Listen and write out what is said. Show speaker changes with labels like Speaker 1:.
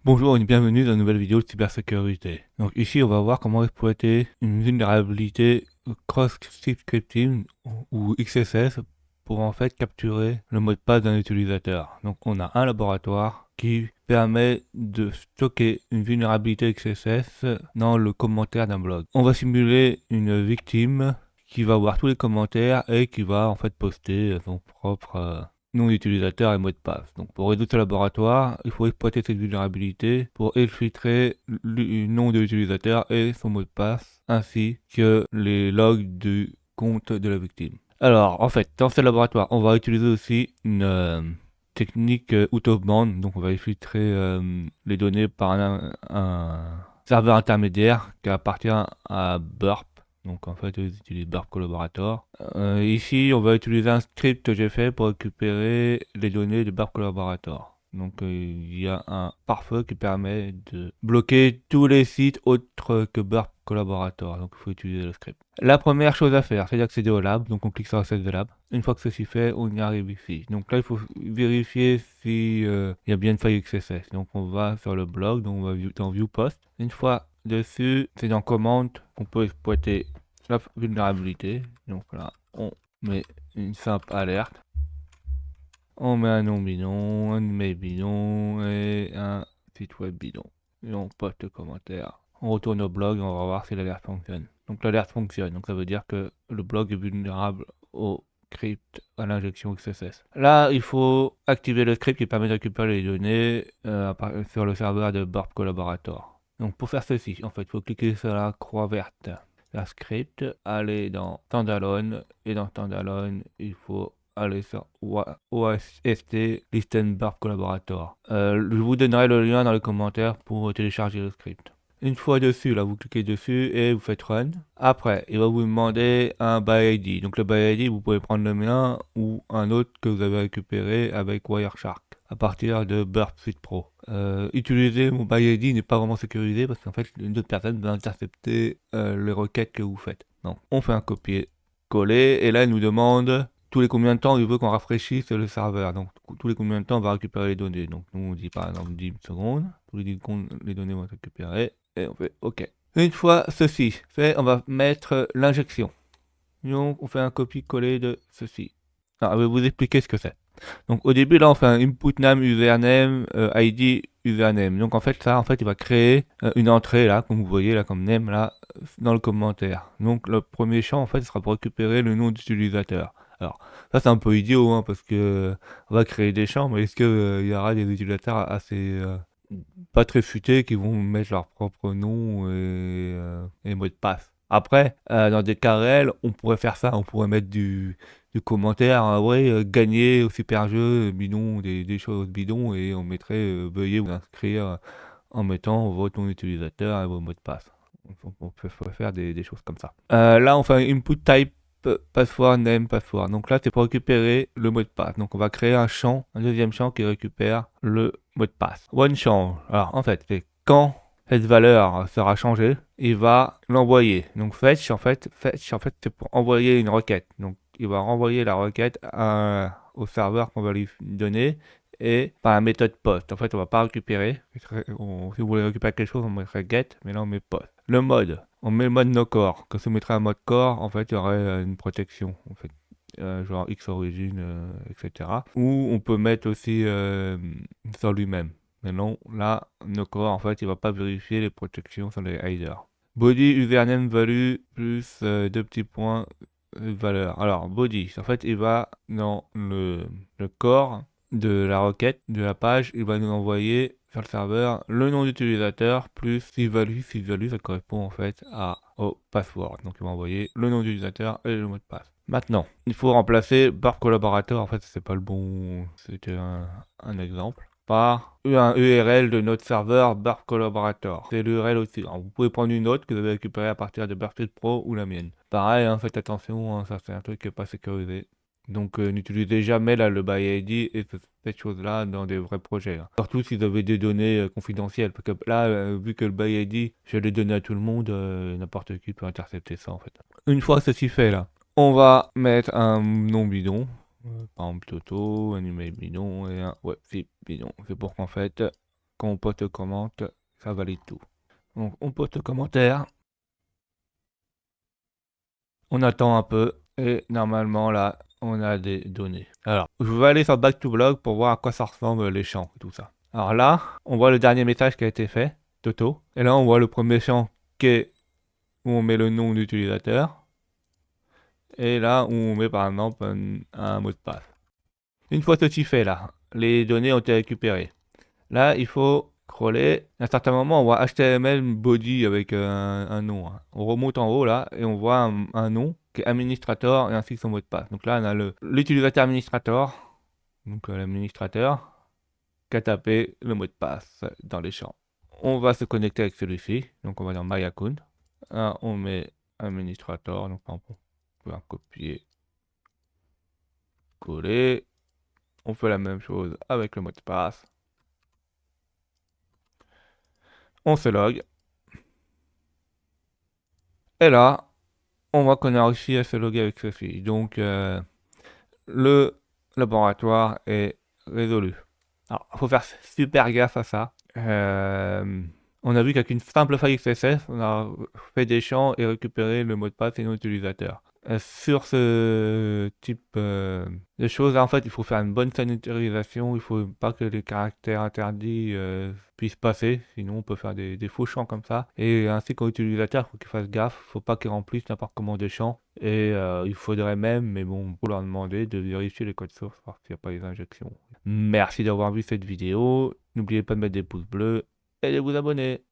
Speaker 1: Bonjour et bienvenue dans une nouvelle vidéo de cybersécurité. Donc ici on va voir comment exploiter une vulnérabilité cross-site scripting ou XSS pour en fait capturer le mot de passe d'un utilisateur. Donc on a un laboratoire qui permet de stocker une vulnérabilité XSS dans le commentaire d'un blog. On va simuler une victime qui va voir tous les commentaires et qui va en fait poster son propre nom d'utilisateur et mot de passe. Donc pour résoudre ce laboratoire, il faut exploiter cette vulnérabilité pour exfiltrer le nom de l'utilisateur et son mot de passe, ainsi que les logs du compte de la victime. Alors en fait, dans ce laboratoire, on va utiliser aussi une technique out of band, donc on va exfiltrer les données par un serveur intermédiaire qui appartient à Burp. Donc en fait, ils utilisent Burp Collaborator. Ici, on va utiliser un script que j'ai fait pour récupérer les données de Burp Collaborator. Donc il y a un pare-feu qui permet de bloquer tous les sites autres que Burp Collaborator. Donc il faut utiliser le script. La première chose à faire, c'est d'accéder au lab. Donc on clique sur Access the Lab. Une fois que ceci fait, on y arrive ici. Donc là, il faut vérifier si il y a bien une faille XSS. Donc on va sur le blog, donc on va dans View Post. Une fois dessus, c'est dans Command qu'on peut exploiter la vulnérabilité. Donc là, on met une simple alerte. On met un nom bidon, un email bidon et un site web bidon. Et on poste le commentaire. On retourne au blog et on va voir si l'alerte fonctionne. Donc l'alerte fonctionne, donc ça veut dire que le blog est vulnérable au script à l'injection XSS. Là, il faut activer le script qui permet de récupérer les données sur le serveur de Burp Collaborator. Donc pour faire ceci, en fait, il faut cliquer sur la croix verte. La script, aller dans Standalone et dans Standalone, il faut aller sur OST Listen Burp Collaborator. Je vous donnerai le lien dans les commentaires pour télécharger le script. Une fois dessus, là, vous cliquez dessus et vous faites Run. Après, il va vous demander un ByID. Donc le ByID, vous pouvez prendre le mien ou un autre que vous avez récupéré avec Wireshark à partir de Burp Suite Pro. Utiliser mon ByID n'est pas vraiment sécurisé parce qu'en fait, une autre personne va intercepter les requêtes que vous faites. Donc, on fait un copier-coller et là, il nous demande tous les combien de temps il veut qu'on rafraîchisse le serveur. Donc, tous les combien de temps on va récupérer les données. Donc, nous, on dit par exemple 10 secondes. Tous les 10 secondes, les données vont être récupérées et on fait OK. Une fois ceci fait, on va mettre l'injection. Donc, on fait un copier-coller de ceci. Alors, je vais vous expliquer ce que c'est. Donc au début là on fait un input name username ID username. Donc en fait ça il va créer une entrée là comme vous voyez là comme name là dans le commentaire. Donc le premier champ en fait sera pour récupérer le nom d'utilisateur. Alors ça c'est un peu idiot hein, parce que on va créer des champs mais est-ce que il y aura des utilisateurs assez pas très futés qui vont mettre leur propre nom et mot de passe. Après, dans des cas réels, on pourrait faire ça, on pourrait mettre du commentaire, ouais, gagner au super jeu, bidon, des choses bidons, et on mettrait veuillez vous inscrire en mettant votre nom d'utilisateur et vos mots de passe. On peut faire des choses comme ça. Là, on fait un input type password name password. Donc là, c'est pour récupérer le mot de passe. Donc on va créer un champ, un deuxième champ qui récupère le mot de passe. One change. Alors en fait, c'est quand cette valeur sera changée, il va l'envoyer. Donc fetch en fait c'est pour envoyer une requête. Donc il va renvoyer la requête au serveur qu'on va lui donner et par la méthode post. En fait, on va pas récupérer. Si vous voulez récupérer quelque chose, on mettrait get, mais là on met post. Le mode, on met le mode no core. Quand on mettrait un mode core, en fait, il y aurait une protection, en fait, genre X origine, etc. Ou on peut mettre aussi sur lui-même. Mais non, là, no core, en fait, il va pas vérifier les protections sur les hiders. Body username value plus deux petits points valeur. Alors, body, en fait, il va dans le corps de la requête, de la page, il va nous envoyer sur le serveur le nom d'utilisateur plus value ça correspond en fait au password. Donc il va envoyer le nom d'utilisateur et le mot de passe. Maintenant, il faut remplacer par collaborateur, en fait c'est pas le bon, c'était un exemple, par un URL de notre serveur Burp Collaborator. C'est l'URL aussi. Alors, vous pouvez prendre une autre que vous avez récupérée à partir de Burpsuite Pro ou la mienne. Pareil, hein, faites attention, hein, ça c'est un truc qui n'est pas sécurisé. Donc n'utilisez jamais là, le ByID et cette chose-là dans des vrais projets. Hein. Surtout si vous avez des données confidentielles. Parce que là, vu que le ByID, je l'ai donné à tout le monde, n'importe qui peut intercepter ça en fait. Une fois ceci fait là, on va mettre un nom bidon. Par exemple Toto, un email bidon et un website bidon. C'est pour qu'en fait, quand on poste commente, ça valide tout. Donc on poste commentaire, on attend un peu et normalement là on a des données. Alors je vais aller sur Back to Blog pour voir à quoi ça ressemble les champs et tout ça. Alors là on voit le dernier message qui a été fait, Toto, et là on voit le premier champ qui est où on met le nom d'utilisateur et là où on met par exemple un mot de passe. Une fois ceci fait là, les données ont été récupérées. Là, il faut scroller. À un certain moment, on voit HTML body avec un nom, hein. On remonte en haut là et on voit un nom qui est administrateur et ainsi que son mot de passe. Donc là, on a l'utilisateur administrateur, donc l'administrateur, qui a tapé le mot de passe dans les champs. On va se connecter avec celui-ci. Donc on va dans My Account. Là, on met administrateur. Donc on peut en copier, coller. On fait la même chose avec le mot de passe. On se log. Et là, on voit qu'on a réussi à se loguer avec ceci. Donc, le laboratoire est résolu. Alors, il faut faire super gaffe à ça. On a vu qu'avec une simple faille XSS, on a fait des champs et récupéré le mot de passe et nos utilisateurs. Sur ce type de choses, en fait, il faut faire une bonne sanitarisation. Il faut pas que les caractères interdits puissent passer, sinon on peut faire des faux champs comme ça. Et ainsi qu'aux utilisateurs, il faut qu'ils fassent gaffe. Il faut pas qu'ils remplissent n'importe comment des champs. Et il faudrait même, mais bon, pour leur demander de vérifier les codes sources, voir s'il n'y a pas les injections. Merci d'avoir vu cette vidéo. N'oubliez pas de mettre des pouces bleus et de vous abonner.